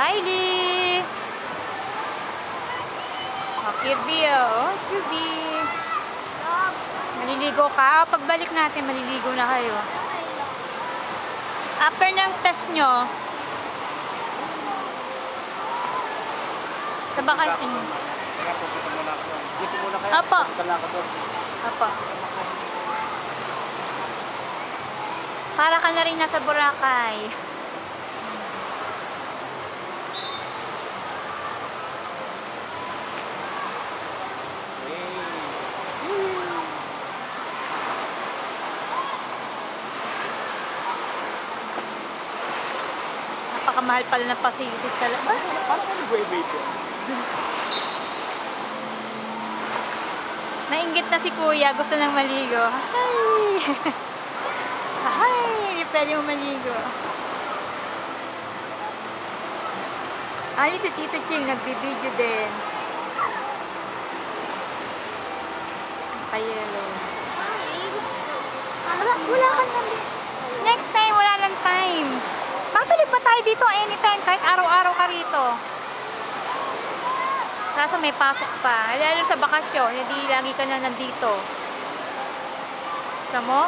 Kylie! Oh, Kirby, oh. Kirby. Maliligo ka? Pagbalik natin, maliligo na kayo. After ng test nyo, sa bakasyon. Apo. Apo. Para ka na rin nasa Boracay. Napakamahal pala ng facilities sa labas. Paano ka nag-wave ito? Nainggit na si Kuya, gusto nang maligo. Hi! Hi! Hindi pwede mo maligo. Ay, si Tito Ching, nagbibideo din. Kayelo. Wala ka na. Next time, wala lang time. Babalik pa tayo dito anytime, kahit araw-araw ka rito. Kaso may pasok pa. Lalo sa bakasyon, hindi lagi ka na nandito. Gusto mo?